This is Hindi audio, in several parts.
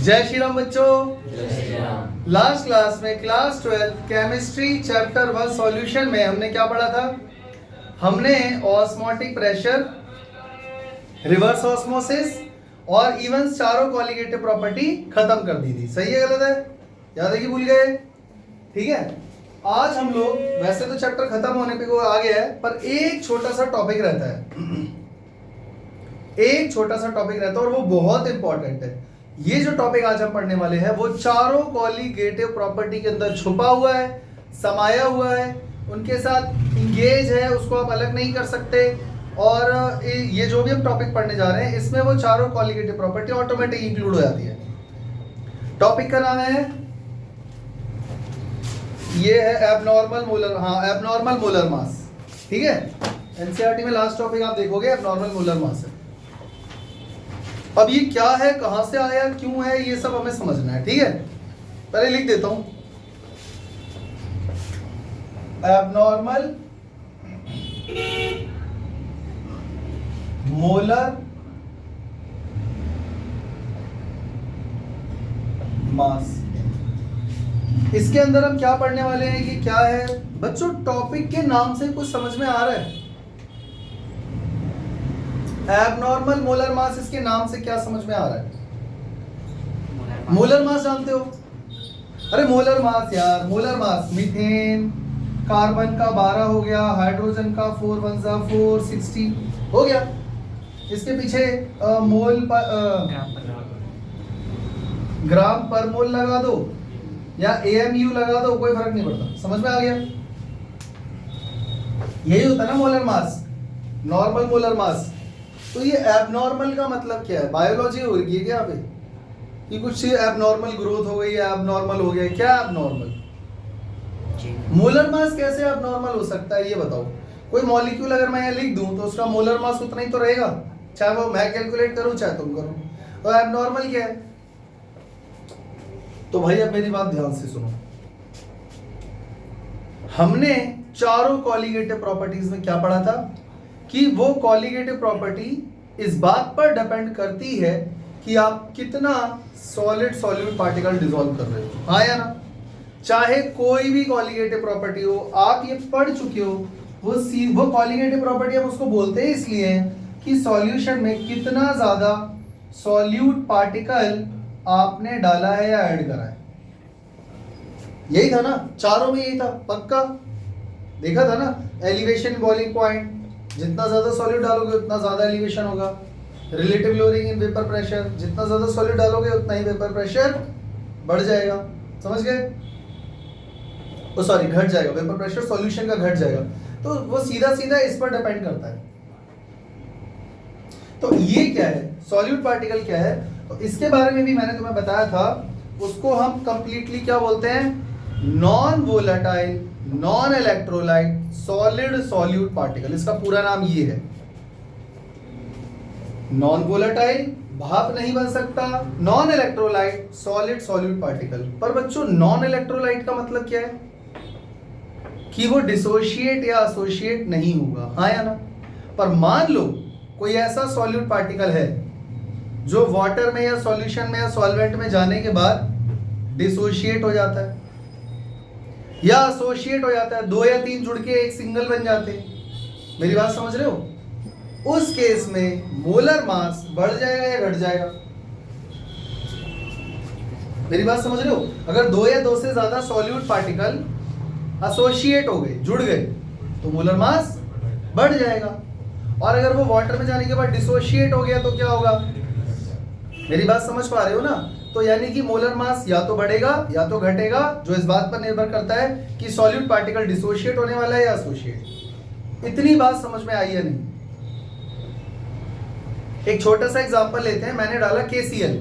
जय श्री राम बच्चों। जय श्री राम। लास्ट क्लास में क्लास 12 केमिस्ट्री चैप्टर 1 सॉल्यूशन में हमने क्या पढ़ा था? हमने ऑस्मोटिक प्रेशर, रिवर्स ऑस्मोसिस और इवन चारों कॉलिगेटिव प्रॉपर्टी खत्म कर दी थी। सही है गलत है? याद है कि भूल गए? ठीक है, आज हम लोग वैसे तो चैप्टर खत्म होने पे को आ गया है, पर एक छोटा सा टॉपिक रहता है एक छोटा सा टॉपिक रहता है और वो बहुत इंपॉर्टेंट है। ये जो टॉपिक आज हम पढ़ने वाले हैं वो चारों कॉलिगेटिव प्रॉपर्टी के अंदर छुपा हुआ है, समाया हुआ है, उनके साथ इंगेज है, उसको आप अलग नहीं कर सकते। और ये जो भी हम टॉपिक पढ़ने जा रहे हैं इसमें वो चारों कॉलिगेटिव प्रॉपर्टी ऑटोमेटिक इंक्लूड हो जाती है। टॉपिक का नाम है, ये है एबनॉर्मल मोलर, एबनॉर्मल मोलर मास। ठीक है, एनसीईआरटी में लास्ट टॉपिक आप देखोगे एबनॉर्मल मोलर मास है। अब ये क्या है, कहां से आया, क्यों है, ये सब हमें समझना है। ठीक है, पहले लिख देता हूं, एबनॉर्मल मोलर मास। इसके अंदर हम क्या पढ़ने वाले हैं, ये क्या है बच्चों? टॉपिक के नाम से कुछ समझ में आ रहा है? एबनॉर्मल मोलर मास, इसके नाम से क्या समझ में आ रहा है? मोलर मास जानते हो? अरे मोलर मास यार, मोलर मास मीथेन, कार्बन का 12 हो गया, हाइड्रोजन का 4 1 4 60 हो गया। इसके पीछे मोल ग्राम पर मोल लगा दो या एएमयू लगा दो, कोई फर्क नहीं पड़ता। समझ में आ गया? यही होता है ना मोलर मास, नॉर्मल मोलर मास। तो ये एबनॉर्मल का मतलब क्या है? बायोलॉजी हो रही है क्या पे कि कुछ एबनॉर्मल ग्रोथ हो गई है, एबनॉर्मल हो गया? क्या एबनॉर्मल? मोलर मास कैसे एबनॉर्मल हो सकता है ये बताओ। कोई मॉलिक्यूल अगर मैं यहाँ लिख दूं तो उसका मोलर मास उतना ही तो रहेगा, चाहे वो मैं कैलकुलेट करूं चाहे तुम करो। तो एबनॉर्मल क्या है? तो भाई अब मेरी बात ध्यान से सुनो। हमने चारों कॉलिगेटिव प्रॉपर्टीज में क्या पढ़ा था कि वो कॉलिगेटिव प्रॉपर्टी इस बात पर डिपेंड करती है कि आप कितना सॉलिड सॉल्यूट पार्टिकल डिसॉल्व कर रहे हो। हाँ या ना? चाहे कोई भी कॉलिगेटिव प्रॉपर्टी हो, आप ये पढ़ चुके हो, वो कॉलिगेटिव प्रॉपर्टी हम उसको बोलते हैं इसलिए कि सॉल्यूशन में कितना ज्यादा सॉल्यूट पार्टिकल आपने डाला है या ऐड करा है। यही था ना, चारों में यही था, पक्का देखा था ना। एलिवेशन बॉइलिंग पॉइंट, जितना ज्यादा सॉल्यूट डालोगे उतना ज्यादा एलिवेशन होगा। Relative lowering in vapour pressure, जितना ज्यादा सॉल्यूट डालोगे उतना ही वेपर प्रेशर बढ़ जाएगा। समझ गए? ओ सॉरी, घट जाएगा, वेपर प्रेशर सॉल्यूशन का घट जाएगा। तो वो सीधा सीधा इस पर डिपेंड करता है। तो ये क्या है, सॉल्यूट पार्टिकल क्या है? तो इसके बारे में भी मैंने तुम्हें बताया था। उसको हम कंप्लीटली क्या बोलते हैं? Non volatile, non electrolyte, solid solute particle. इसका पूरा नाम ये है। नॉन वोलेटाइल, भाप नहीं बन सकता, non electrolyte, solid solute particle. पर बच्चों नॉन इलेक्ट्रोलाइट का मतलब क्या है? कि वो डिसोशिएट या एसोसिएट नहीं होगा। हाँ या ना? पर मान लो कोई ऐसा सॉल्यूट पार्टिकल है जो वाटर में या सॉल्यूशन में या सॉल्वेंट में जाने के बाद डिसोशिएट हो जाता है या एसोसिएट हो जाता है, 2 या 3 जुड़ के एक सिंगल बन जाते हैं। मेरी बात समझ रहे हो? उस केस में मोलर मास बढ़ जाएगा या घट जाएगा? मेरी बात समझ रहे हो? अगर 2 या 2 से ज्यादा सॉल्यूट पार्टिकल एसोसिएट हो गए, जुड़ गए, तो मोलर मास बढ़ जाएगा। और अगर वो वाटर में जाने के बाद डिसोशिएट हो गया तो क्या होगा? मेरी बात समझ पा रहे हो ना? तो यानी कि मोलर मास या तो बढ़ेगा या तो घटेगा, जो इस बात पर निर्भर करता है कि सॉल्यूट पार्टिकल डिसोशिएट होने वाला है या एसोसिएट। इतनी बात समझ में आई है नहीं? एक छोटा सा एग्जांपल लेते हैं। मैंने डाला KCl।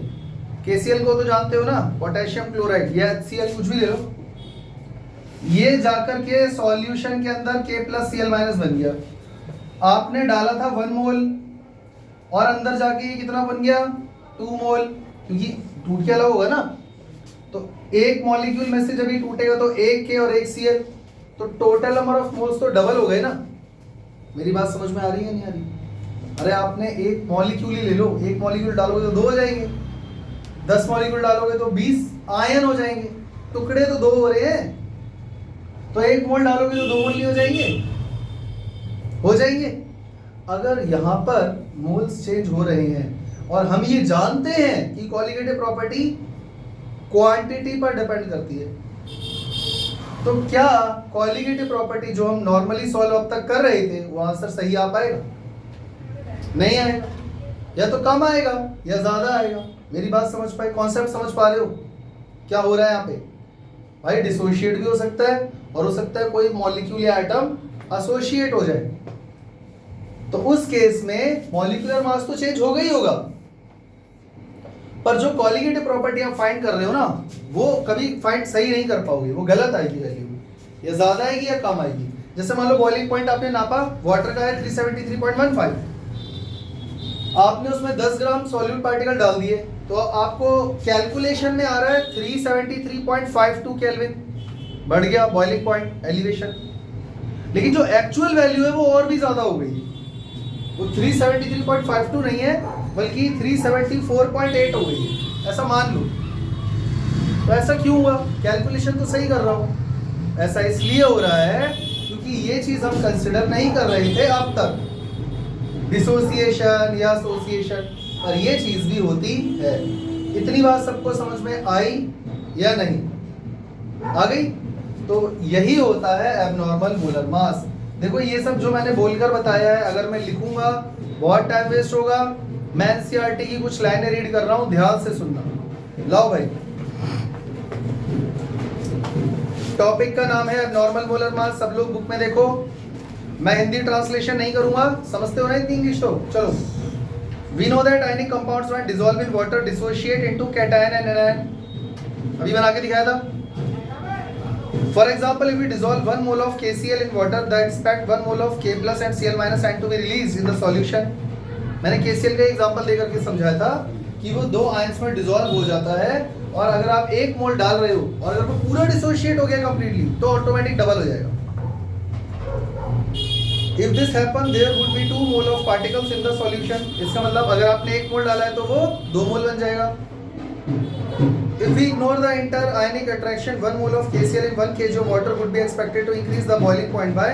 KCl को तो जानते हो ना, पोटेशियम क्लोराइड या HCl, कुछ भी ले लो। ये जाकर के सॉल्यूशन के अंदर K+Cl- बन गया। आपने डाला था 1 मोल और अंदर जाके ये कितना बन गया? 2 मोल, क्योंकि टूट के अलग होगा ना। तो एक मॉलिक्यूल में से जब ये टूटेगा तो एक K और एक Cl, तो टोटल नंबर ऑफ मोल्स तो डबल हो गए ना। मेरी बात समझ में आ रही है नहीं आ रही? अरे आपने एक मॉलिक्यूल ही ले लो, एक मॉलिक्यूल डालोगे तो 2 हो जाएंगे। 10 मॉलिक्यूल डालोगे तो 20 आयन हो जाएंगे, टुकड़े तो 2 हो रहे हैं, तो 1 मोल डालोगे तो 2 मोल नहीं हो जाएंगे? हो जाएंगे। अगर यहां पर मोल्स चेंज हो रहे हैं और हम ये जानते हैं कि कॉलिगेटिव प्रॉपर्टी क्वांटिटी पर डिपेंड करती है, तो क्या कॉलिगेटिव प्रॉपर्टी जो हम नॉर्मली सॉल्व अब तक कर रहे थे वो आंसर सही आ पाएगा? नहीं आएगा, या तो कम आएगा या ज्यादा आएगा। मेरी बात समझ पाए, कॉन्सेप्ट समझ पा रहे हो क्या हो रहा है यहाँ पे? भाई डिसोशिएट भी हो सकता है और हो सकता है कोई मॉलिक्यूल या एटम एसोसिएट हो जाए, तो उस केस में मॉलिक्यूलर मास तो चेंज होगा ही होगा, पर जो कॉलिगेटिव प्रॉपर्टी आप फाइंड कर रहे हो ना, वो कभी फाइंड सही नहीं कर पाओगे, वो गलत आएगी वैल्यू, या ज्यादा आएगी या कम आएगी। जैसे मान लो बॉइलिंग पॉइंट आपने नापा, वाटर का है 373.15, आपने उसमें 10 ग्राम सॉल्यूट पार्टिकल डाल दिए, तो आपको कैलकुलेशन में आ रहा है 373.52 केल्विन, बढ़ गया बॉइलिंग पॉइंट एलिवेशन, लेकिन जो एक्चुअल वैल्यू है वो और भी ज्यादा हो गई, वो 373.52 नहीं है बल्कि 374.8 हो गई है, ऐसा मान लो। तो ऐसा क्यों हुआ? कैलकुलेशन तो सही कर रहा हूं। ऐसा इसलिए हो रहा है क्योंकि ये चीज हम कंसिडर नहीं कर रहे थे अब तक, डिसोसिएशन या एसोसिएशन, और ये चीज भी होती है। इतनी बात सबको समझ में आई या नहीं? आ गई? तो यही होता है एबनॉर्मल मोलर मास। देखो ये सब जो मैंने बोलकर बताया है, अगर मैं लिखूंगा बहुत टाइम वेस्ट होगा। मैं एनसीईआरटी की कुछ लाइनें रीड कर रहा हूं, ध्यान से सुनना। लाओ भाई, टॉपिक का नाम है एबनॉर्मल मोलर मास, सब लोग बुक में देखो, मैं हिंदी ट्रांसलेशन नहीं करूंगा, समझते हो ना इतनी इंग्लिश? तो चलो, we know that ionic compounds when dissolve in water dissociate into cation and anion. अभी बना के दिखाया था। For example, if we dissolve 1 mole of KCl in water, the expect 1 mole of K+ and Cl- ion to be release in the solution. मैंने KCl का एग्जांपल देकर के समझाया था कि वो 2 आयंस में डिसॉल्व हो जाता है, और अगर आप 1 मोल डाल रहे हो और अगर वो पूरा डिसोशिएट हो गया कंप्लीटली, तो ऑटोमेटिक डबल हो जाएगा। If this happen, there would be 2 mole of particles in the solution। इसका मतलब अगर आपने 1 मोल डाला है तो वो 2 मोल बन जाएगा। If we ignore the inter-ionic attraction, 1 mole of KCl in 1 kg of water would be expected to increase the boiling point by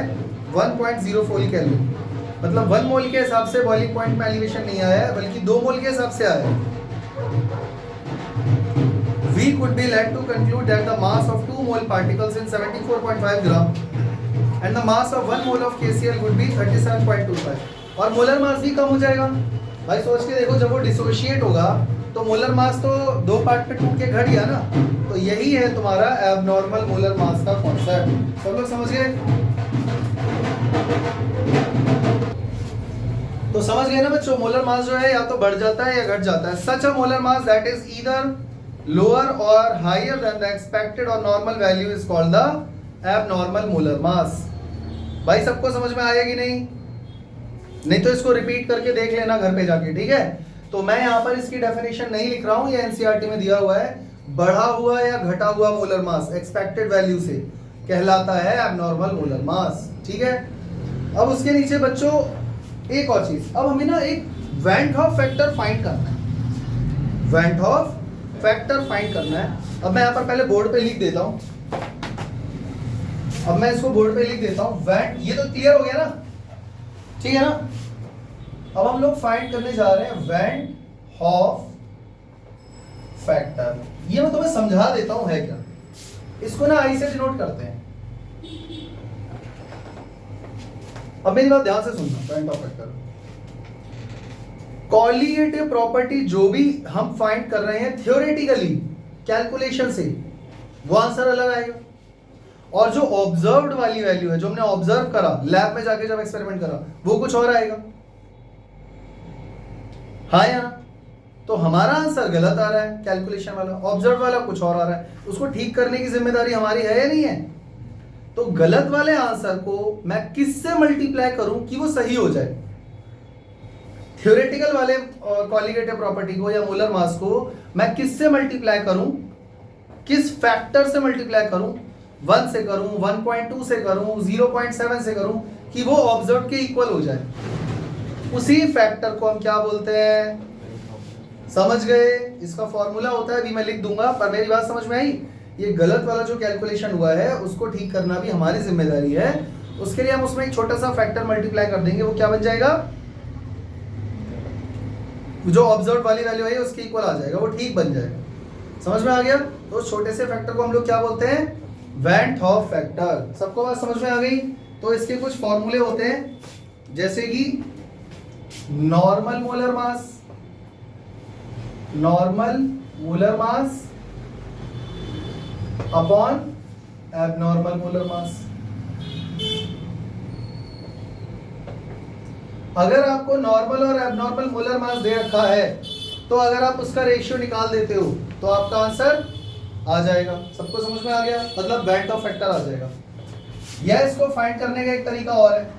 1.04 Kelvin। मतलब 1 मोल के हिसाब से बॉइलिंग पॉइंट में एलिवेशन नहीं आया है, बल्कि 2 मोल के हिसाब से आया है। We could be led to conclude that the mass of 2 mole particles in 74.5 gram and the mass of 1 mole of KCl would be 37.25, और मोलर मास भी कम हो जाएगा। भाई सोच के देखो, जब वो डिसोशिएट होगा तो मोलर मास तो 2 पार्ट में टूट के घट गया ना। तो यही है तुम्हारा एबनॉर्मल मोलर मास का कॉन्सेप्ट। सब लोग समझ गए? तो समझ गए ना बच्चों, मोलर मास जो है या तो बढ़ जाता है या घट जाता है। Such a molar mass that is either lower or higher than the expected or normal value is called the abnormal molar mass. भाई सबको समझ में आया कि नहीं? नहीं तो इसको रिपीट करके देख लेना घर पे जाके, ठीक है? तो मैं यहाँ पर इसकी डेफिनेशन नहीं लिख रहा हूँ, ये एनसीईआरटी में दिया हुआ है। बढ़ा हुआ या घटा हुआ मोलर मास एक्सपेक्टेड वैल्यू से कहलाता है एबनॉर्मल मोलर मास, ठीक है? अब उसके नीचे बच्चों एक और चीज, अब हमें ना एक वैन हॉफ फैक्टर फाइंड करना है। वैन हॉफ फैक्टर फाइंड करना है। अब मैं यहाँ पर पहले बोर्ड पे लिख देता हूँ, अब मैं इसको बोर्ड पे लिख देता हूँ वैन, ये तो क्लियर हो गया ना, ठीक है ना? अब हम लोग फाइंड करने जा रहे हैं वैन हॉफ फैक्टर। ये मैं तुम्हें समझा देता हूँ है क्या, इसको ना आई से डिनोट करते हैं। अब मेरी बात ध्यान से सुनना, van't Hoff factor colligative property जो भी हम फाइंड कर रहे हैं थ्योरेटिकली कैलकुलेशन से, वो आंसर अलग आएगा, और जो ऑब्जर्व्ड वाली वैल्यू है, जो हमने ऑब्जर्व करा लैब में जाके जब एक्सपेरिमेंट करा, वो कुछ और आएगा। हाँ या ना? तो हमारा आंसर गलत आ रहा है कैलकुलेशन वाला, ऑब्जर्व वाला कुछ और आ रहा है, उसको ठीक करने की जिम्मेदारी हमारी है या नहीं है? तो गलत वाले आंसर को मैं किससे मल्टीप्लाई करूं कि वो सही हो जाए? थ्योरेटिकल वाले कॉलिगेटिव प्रॉपर्टी को या मोलर मास को मैं किससे मल्टीप्लाई करूं, किस फैक्टर से मल्टीप्लाई करूं? 1 से करूं, 1.2 से करूं, 0.7 से करूं, कि वो ऑब्जर्व के इक्वल हो जाए। उसी फैक्टर को हम क्या बोलते हैं? समझ गए? इसका फॉर्मूला होता है, अभी मैं लिख दूंगा, पर मेरी बात समझ में आई? ये गलत वाला जो कैलकुलेशन हुआ है उसको ठीक करना भी हमारी जिम्मेदारी है। उसके लिए हम उसमें एक छोटा सा फैक्टर मल्टीप्लाई कर देंगे, वो क्या बन जाएगा, जो ऑब्जर्व वाली वैल्यू है उसके इक्वल आ जाएगा, वो ठीक बन जाएगा। समझ में आ गया? तो छोटे से फैक्टर को हम लोग क्या बोलते हैं, वैन हॉफ फैक्टर। सबको बात समझ में आ गई? तो इसके कुछ फॉर्मूले होते हैं, जैसे कि नॉर्मल मोलर मास, normal molar mass upon abnormal molar मास। अगर आपको नॉर्मल और एबनॉर्मल मोलर मास दे रखा है तो अगर आप उसका रेशियो निकाल देते हो तो आपका आंसर आ जाएगा। सबको समझ में आ गया? मतलब वैन ऑफ फैक्टर आ जाएगा। या इसको फाइंड करने का एक तरीका और है,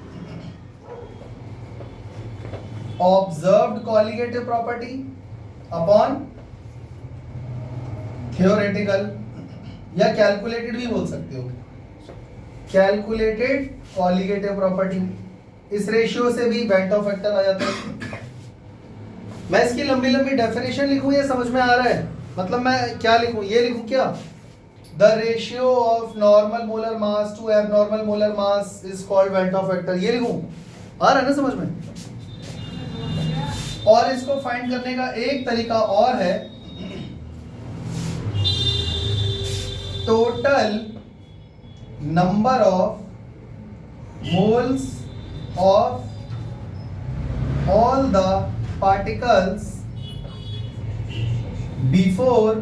observed colligative property upon theoretical, या कैलकुलेटेड भी बोल सकते हो, कैलकुलेटेड कॉलिगेटिव प्रॉपर्टी। इस रेशियो से भी वैन ऑफ फैक्टर आ जाता है। मैं इसकी लंबी लंबी डेफिनेशन लिखूं, ये समझ में आ रहा है? मतलब मैं क्या लिखूं, ये लिखूं क्या, the ratio of normal molar mass to abnormal molar mass is called van't Hoff factor, ये लिखूं? आ रहा है ना समझ में? और इसको फाइंड करने का एक तरीका और है, total number of moles of all the particles before,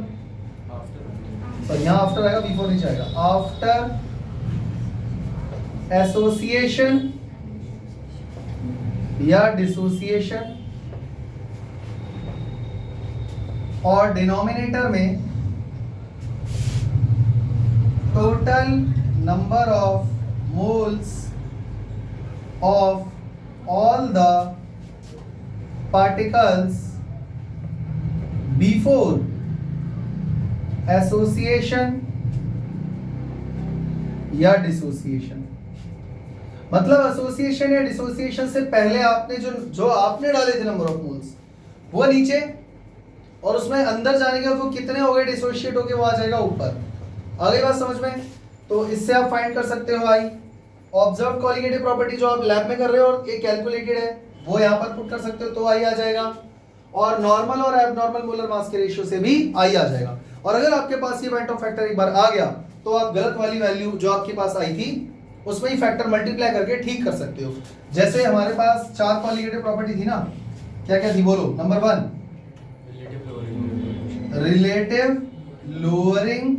sorry यहाँ after आएगा, before नहीं जाएगा, after association या dissociation, और डिनोमिनेटर में total number of moles of all the particles before association या dissociation। मतलब एसोसिएशन या डिसोसिएशन से पहले आपने जो आपने डाले थे नंबर ऑफ मोल्स वो नीचे, और उसमें अंदर जाने के बाद वो कितने हो गए डिसोशिएट होके वो आ जाएगा ऊपर। आ गई बात समझ में? तो इससे आप फाइंड कर सकते हो आई ऑब्जर्व कॉलिगेटिव प्रॉपर्टी जो आप लैब में कर रहे हो और ये कैलकुलेटेड है, वो यहाँ पर पुट कर सकते हो तो आई आ जाएगा। और नॉर्मल और एबनॉर्मल मोलर मास के रेशियो से भी आई आ जाएगा। और अगर आपके पास ये वैन ऑफ फैक्टर एक बार आ गया तो आप गलत वाली वैल्यू जो आपके पास आई थी उसमें ही फैक्टर मल्टीप्लाई करके ठीक कर सकते हो। जैसे हमारे पास 4 कॉलिगेटिव प्रॉपर्टी थी ना, क्या क्या थी बोलो? Number 1 relative lowering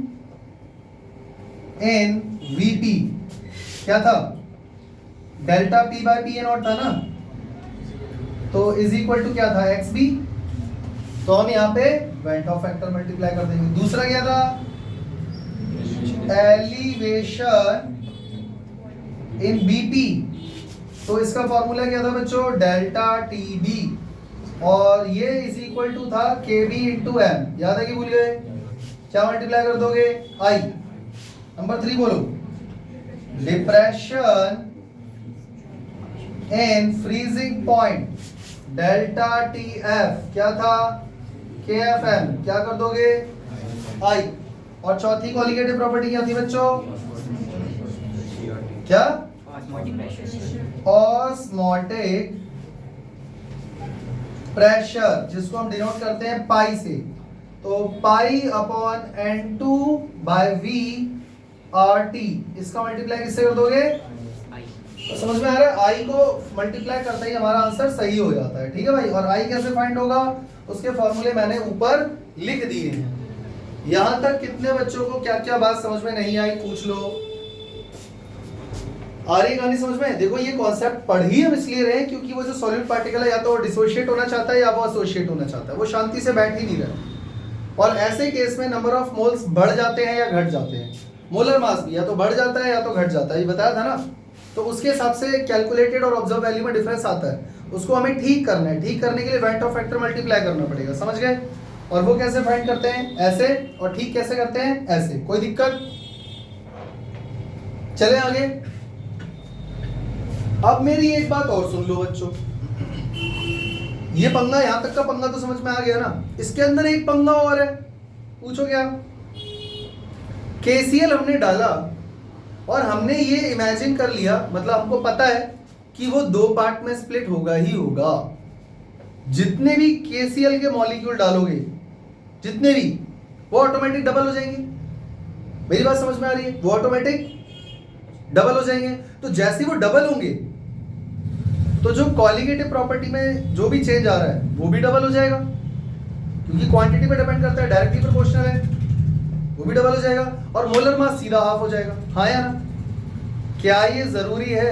in VP, क्या था? Delta P by P A naught था ना, तो इज इक्वल टू क्या था? X B. तो हम यहाँ पे वैन ऑफ फैक्टर मल्टीप्लाई कर देंगे। दूसरा क्या था? एलिवेशन इन बीपी, तो इसका फॉर्मूला क्या था बच्चों? डेल्टा टी बी, और ये इज इक्वल टू था के बी इंटू एम। याद है कि भूल गए? क्या मल्टीप्लाई कर दोगे? आई। नंबर 3 बोलो, depression in freezing point delta T F, क्या था? के एफ एम। क्या कर दोगे? आई। और चौथी कॉलिगेटिव प्रॉपर्टी क्या थी बच्चों? क्या? ऑस्मोटिक प्रेशर, जिसको हम डिनोट करते हैं पाई से। तो pi upon N2 by V RT, इसका मल्टीप्लाई किससे कर दोगे? तो समझ में आ रहा है? आई को मल्टीप्लाई करते ही हमारा आंसर सही हो जाता है। ठीक है भाई? और आई कैसे फाइंड होगा उसके फॉर्मूले मैंने ऊपर लिख दिए हैं। यहां तक कितने बच्चों को क्या क्या बात समझ में नहीं आई पूछ लो। आ रही कहानी समझ में? देखो ये कॉन्सेप्ट पढ़ ही हम इसलिए रहे हैं क्योंकि वो जो सॉलिड पार्टिकल है या तो वो डिसोशिएट होना चाहता है या वो एसोसिएट होना चाहता है, वो शांति से बैठ ही नहीं रहा। और ऐसे केस में नंबर ऑफ मोल्स बढ़ जाते हैं या घट जाते हैं। मोलर मास भी या तो बढ़ जाता है या तो घट जाता है, ये बताया था ना। तो उसके हिसाब से कैलकुलेटेड और ऑब्जर्व वैल्यू में डिफरेंस आता है, उसको हमें ठीक करना है। ठीक करने के लिए वैन ऑफ फैक्टर मल्टीप्लाई करना पड़ेगा, समझ गए? और वो कैसे फाइंड करते हैं? ऐसे। और ठीक कैसे करते हैं? ऐसे। कोई दिक्कत? चले आगे। अब मेरी एक बात और सुन लो बच्चों, ये पंगा, यहां तक का पंगा तो समझ में आ गया ना। इसके अंदर एक पंगा और है, पूछो क्या। केसीएल हमने डाला और हमने ये इमेजिन कर लिया, मतलब हमको पता है कि वो दो पार्ट में स्प्लिट होगा ही होगा। जितने भी केसीएल के मॉलिक्यूल डालोगे, जितने भी, वो ऑटोमेटिक डबल हो जाएंगे। मेरी बात समझ में आ रही है? वो ऑटोमेटिक डबल हो जाएंगे। तो जैसे ही वो डबल होंगे तो जो कॉलिगेटिव प्रॉपर्टी में जो भी चेंज आ रहा है वो भी डबल हो जाएगा, क्योंकि क्वांटिटी पे डिपेंड करता है, डायरेक्टली प्रोपोर्शनल है, वो भी डबल हो जाएगा और मोलर मास सीधा हाफ हो जाएगा। हाँ या ना? क्या ये जरूरी है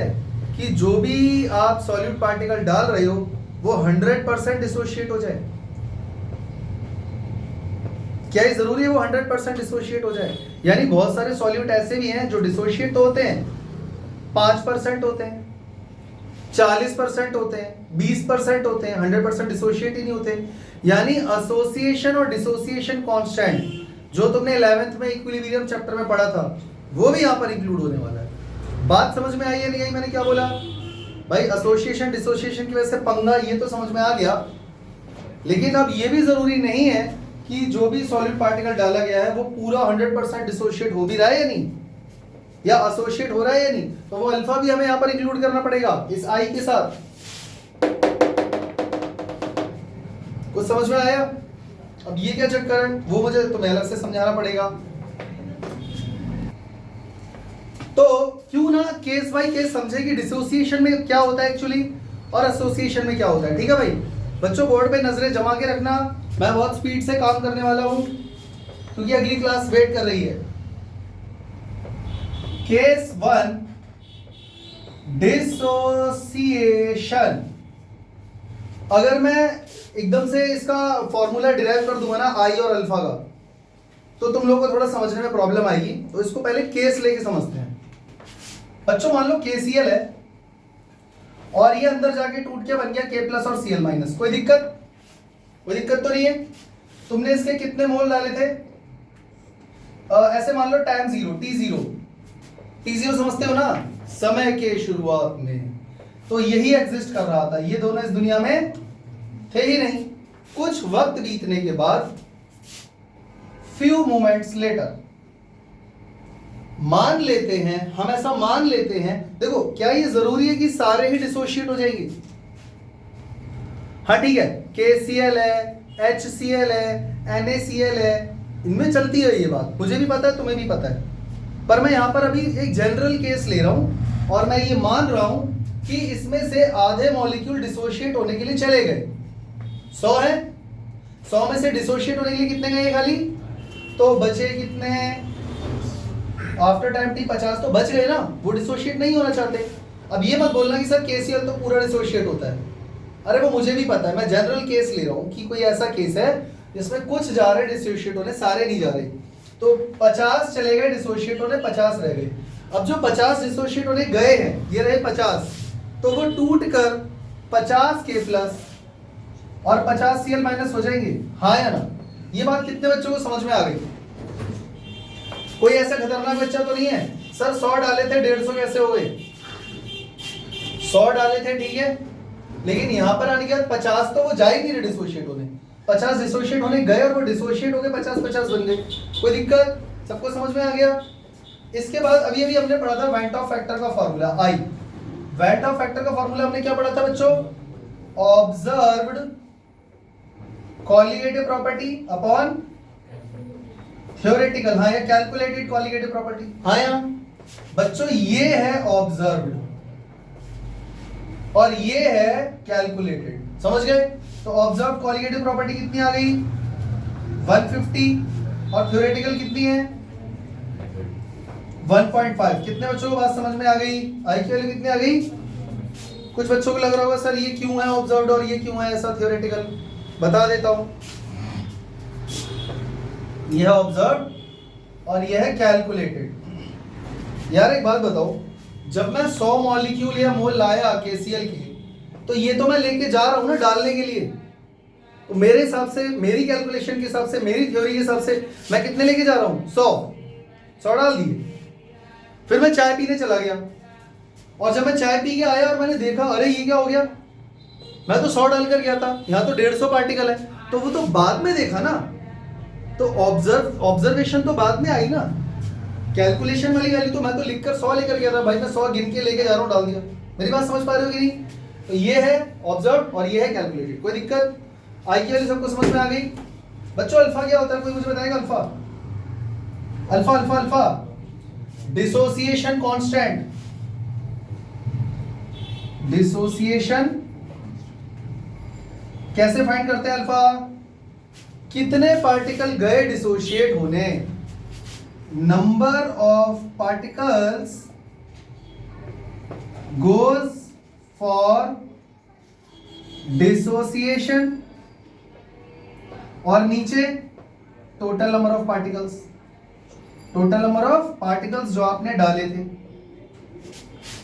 कि जो भी आप सॉल्यूट पार्टिकल डाल रहे हो वो 100% डिसोशिएट हो जाए? क्या ये जरूरी है वो 100% डिसोशिएट हो जाए? यानी बहुत सारे सॉल्यूट ऐसे भी हैं जो डिसोशिएट तो होते हैं, 5% होते हैं, 40% होते हैं, 20% होते हैं, 100% डिसोशिएट ही नहीं होते। यानी एसोसिएशन और डिसोसिएशन कांस्टेंट जो तुमने 11th में इक्विलिब्रियम चैप्टर में पढ़ा था वो भी यहां पर इंक्लूड होने वाला है। बात समझ में आई है नहीं आई? मैंने क्या बोला भाई? एसोसिएशन डिसोसिएशन की वजह से पंगा, ये तो समझ में आ गया, लेकिन अब ये भी जरूरी नहीं है कि जो भी सॉलिड पार्टिकल डाला गया है वो पूरा 100% डिसोशिएट हो भी रहा है या नहीं, या एसोसिएट हो रहा है या नहीं। तो वो अल्फा भी हमें यहां पर इंक्लूड करना पड़ेगा इस आई के साथ। कुछ समझ में आया? अब ये क्या चक्कर है वो मुझे तुम्हें अलग से समझाना पड़ेगा। तो क्यों ना केस बाय केस समझे कि डिसोसिएशन में क्या होता है एक्चुअली और एसोसिएशन में क्या होता है। ठीक है भाई बच्चों, बोर्ड पे नजरें जमा के रखना, मैं बहुत स्पीड से काम करने वाला हूं क्योंकि अगली क्लास वेट कर रही है। Case 1 dissociation. अगर मैं एकदम से इसका फॉर्मूला डिराइव कर दूंगा ना आई और अल्फा का, तो तुम लोगों को थोड़ा समझने में प्रॉब्लम आएगी। तो इसको पहले केस लेके समझते हैं। बच्चों मान लो KCl है और ये अंदर जाके टूट के बन गया K+ और Cl-। कोई दिक्कत? कोई दिक्कत तो नहीं है। तुमने इसके कितने मोल डाले थे? ऐसे मान लो टाइम 0 T0 समझते हो ना, समय के शुरुआत में। तो यही एग्जिस्ट कर रहा था, ये दोनों इस दुनिया में थे ही नहीं। कुछ वक्त बीतने के बाद, फ्यू मोमेंट्स लेटर, मान लेते हैं, हम ऐसा मान लेते हैं। देखो क्या ये जरूरी है कि सारे ही डिसोशिएट हो जाएंगे? हाँ ठीक है, KCl है, HCl है, NaCl है, इनमें चलती है ये बात, मुझे भी पता है, तुम्हें भी पता है। पर मैं यहां पर अभी एक जनरल केस ले रहा हूं और मैं ये मान रहा हूं कि इसमें से आधे मॉलिक्यूल डिसोशिएट होने के लिए चले गए। 100 है, 100 में से डिसोशिएट होने के लिए कितने गए खाली? तो बचे कितने? आफ्टर टाइम T 50 तो बच गए ना, वो डिसोशिएट नहीं होना चाहते। अब ये मत बोलना कि सर KCl तो पूरा डिसोशिएट होता है। अरे वो मुझे भी पता है, मैं जनरल केस ले रहा हूं कि कोई ऐसा केस है जिसमें कुछ जा रहे डिसोशिएट होने, सारे नहीं जा रहे। तो 50 चले गए डिसोशिएट होने, 50 रह गए। अब जो 50 डिसोशिएट होने गए हैं, ये रहे 50, तो वो टूट कर 50 K+ और 50 Cl- हो जाएंगे। हाँ या ना? ये बात कितने बच्चों को समझ में आ गई? कोई ऐसा खतरनाक बच्चा तो नहीं है सर 100 डाले थे 150 कैसे हो गए? 100 डाले थे ठीक है, लेकिन यहां पर आने के बाद 50 तो वो जाए नहीं डिसोशिएट होने, 50 डिसोशिएट होने गए और वो डिसोशिएट हो गए, 50-50 बन गए। कोई दिक्कत? सबको समझ में आ गया? इसके बाद अभी हमने पढ़ा था वैन टॉप फैक्टर का formula i. Van't Hoff factor का फॉर्मूला हमने क्या पढ़ा था बच्चों? Observed colligative property upon theoretical, हाँ, या कैलकुलेटेड कॉलिगेटिव प्रॉपर्टी। हाँ या बच्चों, ये है ऑब्जर्व्ड और ये है कैलकुलेटेड, समझ गए? तो ऑब्जर्व कॉलिगेटिव प्रॉपर्टी कितनी आ गई? 150 और थ्योरेटिकल कितनी है? 1.5। कितने बच्चों को बात समझ में आ गई? आई की वैल्यू कितनी आ गई? कुछ बच्चों को लग रहा होगा सर ये क्यों है ऑब्जर्व्ड और ये क्यों है ऐसा थ्योरेटिकल, बता देता हूं। यह है ऑब्जर्व्ड और यह है कैलकुलेटेड। यार एक बात बताओ, जब मैं 100 मॉलिक्यूल या मोल लाया KCl के, तो ये तो मैं लेके जा रहा हूं ना डालने के लिए। तो मेरे हिसाब से, मेरी कैलकुलेशन के हिसाब से, मेरी थ्योरी के हिसाब से मैं कितने लेके जा रहा हूं? 100 डाल दिए। फिर मैं चाय पीने चला गया और जब मैं चाय पी के आया और मैंने देखा अरे ये क्या हो गया, मैं तो 100 डालकर गया था, यहाँ तो 150 पार्टिकल है, तो वो तो बाद में देखा ना, तो ऑब्जर्वेशन तो बाद में आई ना, कैलकुलेशन वाली वैल्यू तो मैं तो लिखकर 100 लेकर गया था भाई, मैं 100 गिन के लेके जा रहा हूँ, डाल दिया। मेरी बात समझ पा रहे हो कि नहीं? तो ये है ऑब्जर्व और ये है कैलकुलेटेड। कोई दिक्कत? आई की वैल्यू सबको समझ में आ गई? बच्चों अल्फा क्या होता है, कोई मुझे बताएगा? Alpha alpha alpha alpha dissociation constant. Dissociation कैसे फाइंड करते हैं? अल्फा कितने पार्टिकल गए डिसोशिएट होने, number of particles goes for dissociation, और नीचे total number of particles, total number of particles जो आपने डाले थे।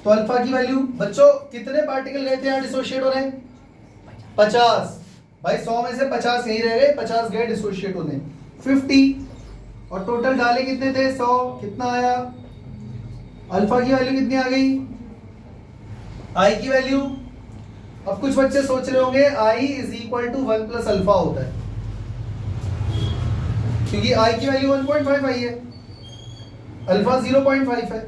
तो अल्फा की वैल्यू बच्चों कितने पार्टिकल गए थे यहां डिसोशिएट होने? 50 भाई, 100 में से 50 यही रह गए, 50 गए डिसोशिएट होने, 50, और टोटल डाले कितने थे? 100। कितना आया? अल्फा की वैल्यू कितनी आ गई? आई की वैल्यू, अब कुछ बच्चे सोच रहे होंगे i is equal to 1 plus alpha होता है, क्योंकि आई की वैल्यू 1.5 आई है, अल्फा 0.5 है,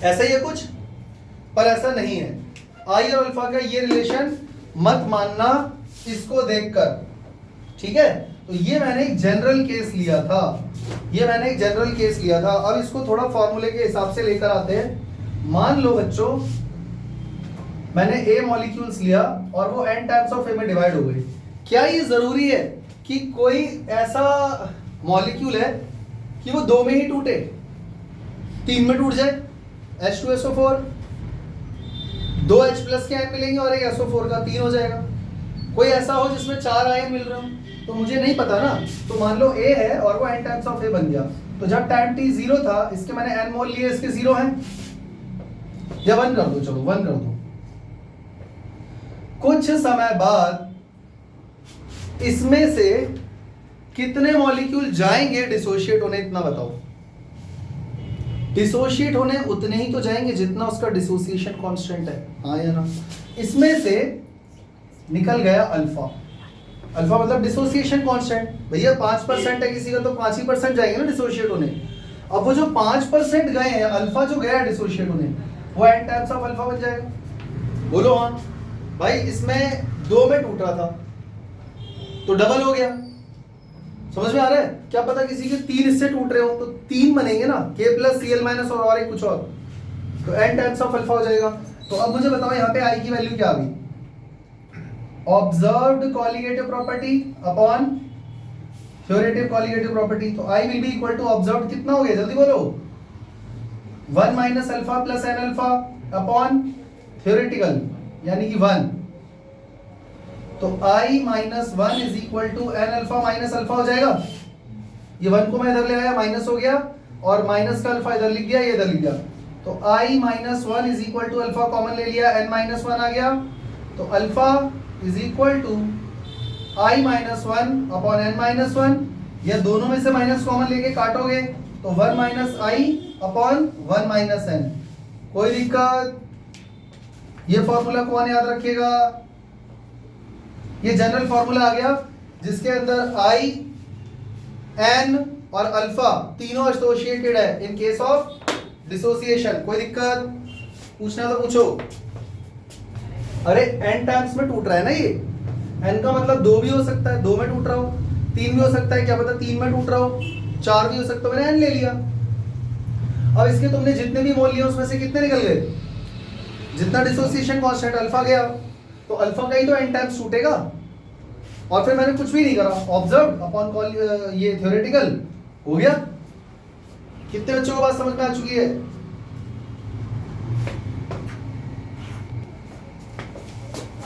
ऐसा ही है कुछ, पर ऐसा नहीं है। आई और अल्फा का ये रिलेशन मत मानना इसको देखकर, ठीक है? तो ये मैंने एक जनरल केस लिया था, ये मैंने एक जनरल केस लिया था। अब इसको थोड़ा फॉर्मूले के हिसाब से लेकर आते हैं। मान लो बच्चों मैंने ए मॉलिक्यूल्स लिया और वो n टाइम्स ऑफ ए में डिवाइड हो गए। क्या ये जरूरी है कि कोई ऐसा मॉलिक्यूल है कि वो 2 में ही टूटे, 3 में टूट जाए? H2SO4, 2 H प्लस के आयन मिलेंगे और एक SO4 का 3 हो जाएगा। कोई ऐसा हो जिसमें 4 आयन मिल रहे हो, तो मुझे नहीं पता ना। तो मान लो A है और वो n टाइम्स ऑफ A बन गया, तो जब टाइम t 0 था इसके मैंने n मोल लिए, इसके 0 हैं, या 1 कर दो, चलो 1 कर दो। कुछ समय बाद इसमें से कितने मॉलिक्यूल जाएंगे डिसोशिएट होने, इतना बताओ। डिसोशिएट होने उतने ही तो जाएंगे जितना उसका डिसोसिएशन कांस्टेंट है, हाँ या ना? इसमें से निकल गया अल्फा। अल्फा मतलब डिसोसिएशन कांस्टेंट। भैया 5% है किसी का, तो 5% जाएंगे ना डिसोशिएट होने। अब वो जो 5% गए हैं, अल्फा जो गया डिसोशिएट होने, वो n टाइम्स ऑफ अल्फा बन जाएगा। बोलो हाँ भाई, इसमें 2 में टूट रहा था तो डबल हो गया। समझ में आ रहा है? क्या पता किसी के 3 हिस्से टूट रहे हो तो 3 बनेंगे ना, K प्लस Cl माइनस और एक कुछ और, तो n टाइम्स ऑफ अल्फा हो जाएगा। तो अब मुझे बताओ यहाँ पे I की वैल्यू क्या आ गई? Observed colligative property upon theoretical colligative property. तो I will be equal to observed कितना हो गया, जल्दी बोलो? 1 minus alpha plus n alpha upon theoretical यानी कि 1। तो I minus 1 is equal to n alpha minus alpha हो जाएगा। ये 1 को मैं इधर ले आया, माइनस हो गया, और माइनस का अल्फा इधर लिख दिया, ये इधर लिख दिया। तो I minus 1 is equal to alpha common ले लिया, n माइनस 1 आ गया, तो alpha is equal to I minus 1 upon n minus 1। ये दोनों में से माइनस कॉमन लेके काटोगे तो 1 minus I upon 1 minus n। कोई दिक्कत? ये फॉर्मूला कौन याद रखेगा? ये जनरल फॉर्मूला आ गया जिसके अंदर I, n और अल्फा तीनों एसोसिएटेड है इन केस ऑफ डिसोसिएशन। कोई दिक्कत? पूछना तो पूछो। अरे n टाइम्स में टूट रहा है ना ये, n का मतलब 2 भी हो सकता है, 2 में टूट रहा हो, 3 भी हो सकता है, क्या पता 3 में टूट रहा हो, 4 भी हो सकता है, मैंने n ले लिया। अब इसके तुमने जितने भी मोल लिए उसमें से कितने निकल गए? जितना डिसोसिएशन कांस्टेंट अल्फा गया, तो अल्फा का ही तो n टाइम्स टूटेगा। और फिर मैंने कुछ भी नहीं करा, ऑब्जर्व अपॉन ये थ्योरेटिकल हो गया। कितने बच्चों को बात समझ में आ चुकी है?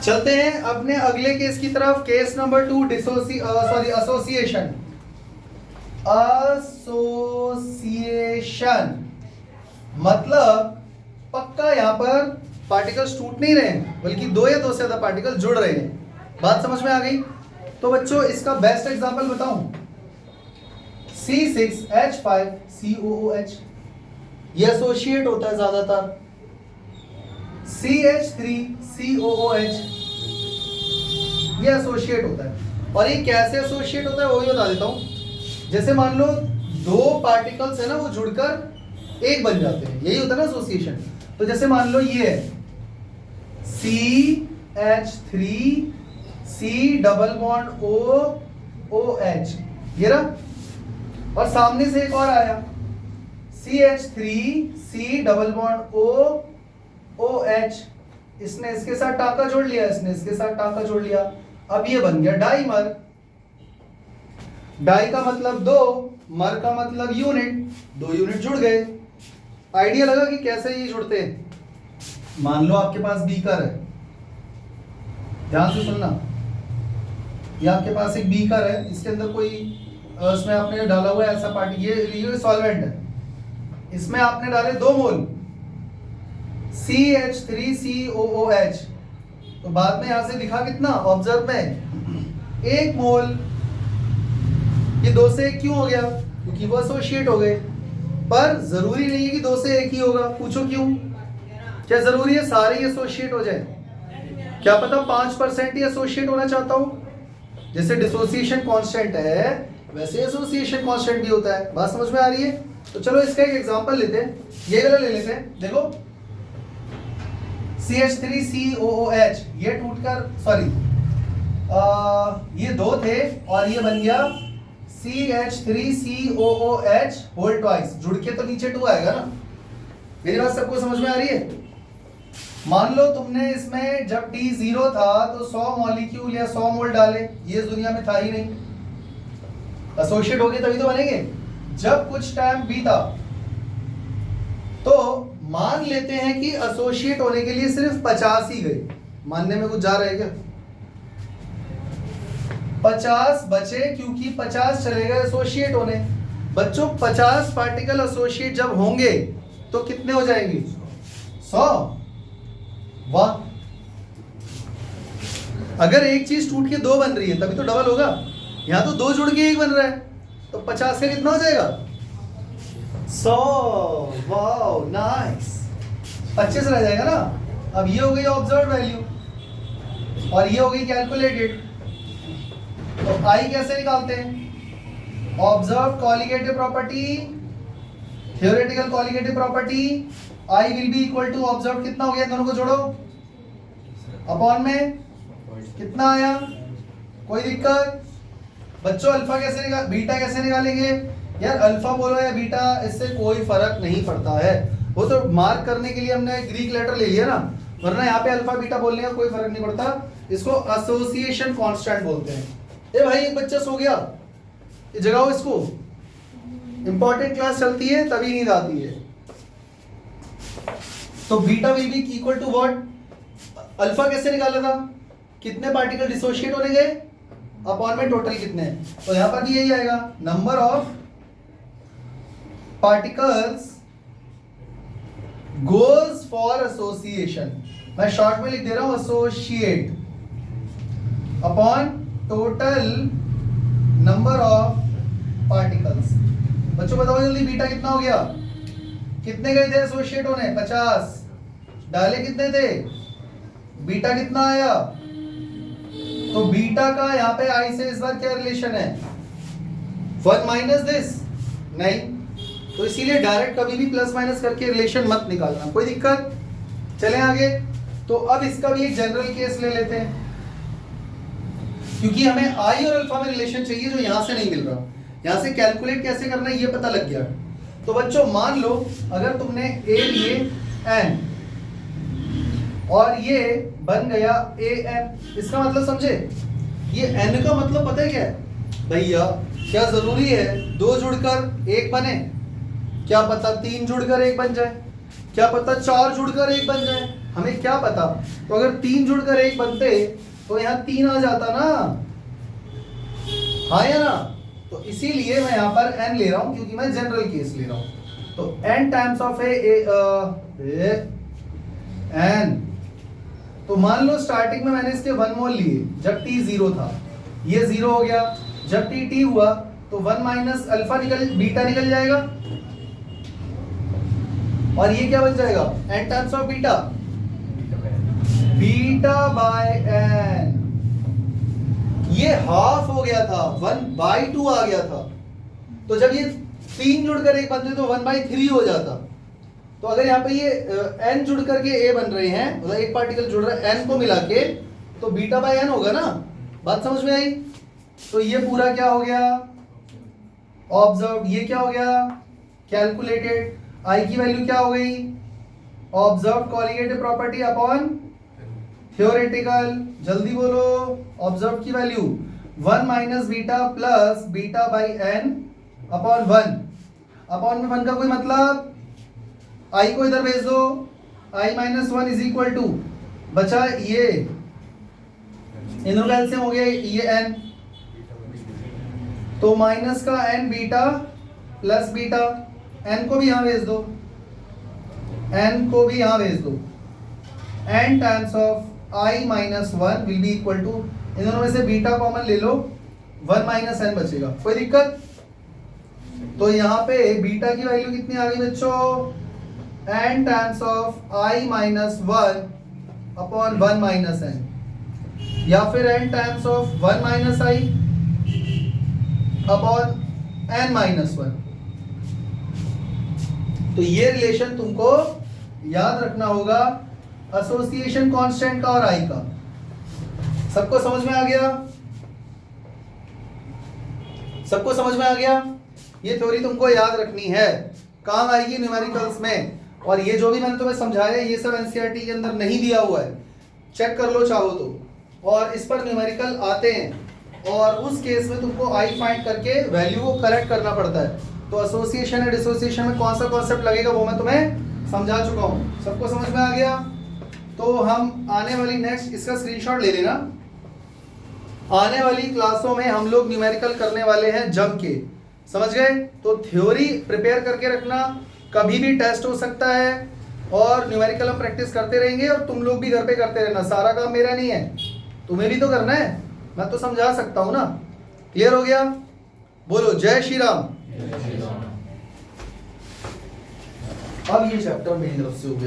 चलते हैं अपने अगले केस की तरफ, केस नंबर 2, एसोसिएशन। एसोसिएशन मतलब पक्का यहाँ पर पार्टिकल्स टूट नहीं रहे हैं, बल्कि 2 या 2 से ज्यादा पार्टिकल जुड़ रहे हैं। बात समझ में आ गई? तो बच्चों इसका बेस्ट एग्जांपल बताऊं, C6H5COOH, ये एसोसिएट होता है ज्यादातर CH3COOH, ये एसोसिएट होता है। और ये कैसे एसोसिएट होता है वो भी बता देता हूँ। जैसे मान लो दो पार्टिकल्स है ना, वो जुड़कर एक बन जाते हैं, यही होता है ना एसोसिएशन। तो जैसे मान लो ये है CH3C≡OOH, ये रहा। और सामने से एक और आया CH3C≡OOH, इसने इसके साथ टाका जोड़ लिया, इसने इसके साथ टाका जोड़ लिया। अब ये बन गया डाइमर। डाई का मतलब दो, मर का मतलब यूनिट, दो यूनिट जुड़ गए। आइडिया लगा कि कैसे ये जुड़ते हैं। मान लो आपके पास बीकर है, ध्यान से सुनना, ये आपके पास एक बीकर है, इसके अंदर कोई इसमें आपने डाला हुआ है ऐसा पार्टी, ये सॉल्वेंट है, इसमें आपने डाले 2 मोल CH3COOH, तो बाद में यहां से दिखा कितना, ऑब्जर्व में 1 मोल। ये 2 से 1 क्यों हो गया? क्योंकि वो एसोसिएट हो गए। पर जरूरी नहीं है कि 2 से 1 ही होगा। पूछो क्यों? क्या जरूरी है सारे ही एसोसिएट हो जाए? क्या पता 5% ही एसोसिएट होना चाहता हूं। जैसे डिसोसिएशन कांस्टेंट है वैसे एसोसिएशन कांस्टेंट भी होता है। बात समझ में आ रही है? तो चलो इसका एक एग्जांपल लेते हैं, ये वाला ले लेते हैं। देखो CH3COOH, ये टूटकर, सॉरी ये 2 थे और ये बन गया CH3COOH होल ट्वाइस, जुड़ के तो नीचे 2 आएगा ना। मेरी बात सबको समझ में आ रही है? मान लो तुमने इसमें जब T 0 था तो 100 मॉलिक्यूल या 100 मोल डाले, ये इस दुनिया में था ही नहीं। एसोसिएट हो गए तभी तो बनेंगे। जब कुछ टाइम बीता तो मान लेते हैं कि एसोसिएट होने के लिए सिर्फ 50 ही गए। मानने में कुछ जा रहा है क्या? 50 बचे, क्योंकि 50 चले गए एसोसिएट होने। बच्चों 50 पार्टिकल एसोसिएट जब होंगे तो कितने हो जाएंगे? 100। वाह, अगर एक चीज टूट के 2 बन रही है तभी तो डबल होगा। यहां तो 2 जुड़ के 1 बन रहा है, तो 50 का कितना हो जाएगा? 100। वाओ नाइस, अच्छे से रह जाएगा ना। अब ये हो गई ऑब्जर्व वैल्यू और ये हो गई कैलकुलेटेड। तो आई कैसे निकालते हैं? Observe colligative property, theoretical colligative property, i will be equal to observe, कितना हो गया, दोनों को जोड़ो, अपॉन में कितना आया, कोई दिक्कत? बच्चों अल्फा कैसे निकाल, बीटा कैसे निकालेंगे? यार अल्फा बोलो या बीटा, इससे कोई फर्क नहीं पड़ता है। वो तो मार्क करने के लिए हमने ग्रीक लेटर ले लिया ना, वरना यहाँ पे अल्फा बीटा बोलने का कोई फर्क नहीं पड़ता। इसको एसोसिएशन कांस्टेंट बोलते हैं। ए भाई एक बच्चा सो गया, ये जगाओ इसको, इंपॉर्टेंट क्लास चलती है तभी नींद आती है। तो beta will be equal to what? Alpha कैसे निकाला था? कितने पार्टिकल डिसोशिएट होने गए अपॉन में टोटल कितने। तो यहां पर भी यही आएगा, number of particles goes for association, मैं शॉर्ट में लिख दे रहा हूं associate, upon total number of particles. बच्चों बताओ जल्दी, बीटा कितना हो गया? कितने गए थे एसोसिएट होने? 50 डाले कितने थे? बीटा कितना आया? तो बीटा का यहाँ पे आई से इस बार क्या रिलेशन है? 1 माइनस दिस नहीं, तो इसीलिए डायरेक्ट कभी भी प्लस माइनस करके रिलेशन मत निकालना। कोई दिक्कत? चलें आगे। तो अब इसका भी एक जनरल केस ले लेते हैं, क्योंकि हमें आई और अल्फा में रिलेशन चाहिए जो यहां से नहीं मिल रहा। यहां से कैलकुलेट कैसे करना है ये पता लग गया। तो बच्चों मान लो अगर तुमने ए लिए एन और ये बन गया ए एन, इसका मतलब समझे? ये एन का मतलब पता है क्या है भैया? क्या जरूरी है 2 जुड़कर 1 बने? क्या पता 3 जुड़कर 1 बन जाए, क्या पता 4 जुड़कर 1 बन जाए, हमें क्या पता। तो अगर 3 जुड़कर 1 बनते तो यहाँ 3 आ जाता ना, हाँ या ना? तो इसीलिए मैं यहाँ पर n ले रहा हूँ, क्योंकि मैं जनरल केस ले रहा हूँ। तो n टाइम्स ऑफ n। तो मान लो स्टार्टिंग में मैंने इसके 1 मोल लिए जब t 0 था, ये 0 हो गया। जब t हुआ तो 1 माइनस अल्फा बीटा निकल जाएगा और ये क्या बन जाएगा? n times of beta. Beta by n, ये हाफ हो गया था, 1/2 आ गया था। तो जब ये 3 जुड़कर एक बनते तो 1/3 हो जाता। तो अगर यहाँ पे ये n जुड़ करके a बन रहे हैं, मतलब एक पार्टिकल जुड़ रहा है n को मिला के, तो बीटा बाय n होगा ना। बात समझ में आई? तो ये पूरा क्या हो गया? ऑब्जर्व। ये क्या हो गया? कैलकुलेटेड। i की वैल्यू क्या हो गई? Observe colligative property upon theoretical. जल्दी बोलो। ऑब्जर्व की value 1 minus beta plus beta by n upon 1। Upon में 1 का कोई मतलब, i को इधर भेज दो, i minus 1 is equal to, बचा ये इनर एलसीएम हो गया ये n, तो माइनस का n beta plus beta, n को भी यहां भेज दो, n को भी यहां भेज दो, n times of i minus 1 will be equal to, इन दोनों में से बीटा कॉमन ले लो, 1 माइनस n बचेगा। कोई दिक्कत? तो यहाँ पे बीटा की वैल्यू कितनी आ गई बच्चों? n times of i minus 1 upon 1 minus n, या फिर n times of 1 minus i upon n minus 1। तो ये रिलेशन तुमको याद रखना होगा, एसोसिएशन कांस्टेंट का और i का। सबको समझ में आ गया? सबको समझ में आ गया? ये थ्योरी तुमको याद रखनी है, काम आएगी न्यूमेरिकल्स में। और ये जो भी मैंने तुम्हें समझाया ये सब एनसीईआरटी के अंदर नहीं दिया हुआ है, चेक कर लो चाहो तो। और इस पर न्यूमेरिकल आते हैं, और उस केस में तुमको आई फाइंड करके वैल्यू को करेक्ट करना पड़ता है। तो एसोसिएशन या डिसोसिएशन में कौन सा कॉन्सेप्ट लगेगा वो मैं तुम्हें समझा चुका हूँ। सबको समझ में आ गया? तो हम आने वाली नेक्स्ट, इसका स्क्रीनशॉट ले लेना, आने वाली क्लासों में हम लोग न्यूमेरिकल करने वाले हैं जम के। समझ गए? तो थ्योरी प्रिपेयर करके रखना, कभी भी टेस्ट हो सकता है, और न्यूमेरिकल हम प्रैक्टिस करते रहेंगे, और तुम लोग भी घर पे करते रहना। सारा काम मेरा नहीं है, तुम्हें भी तो करना है, मैं तो समझा सकता हूं ना। क्लियर हो गया? बोलो जय श्री राम। अब ये चैप्टर मेरी तरफ से हो गया।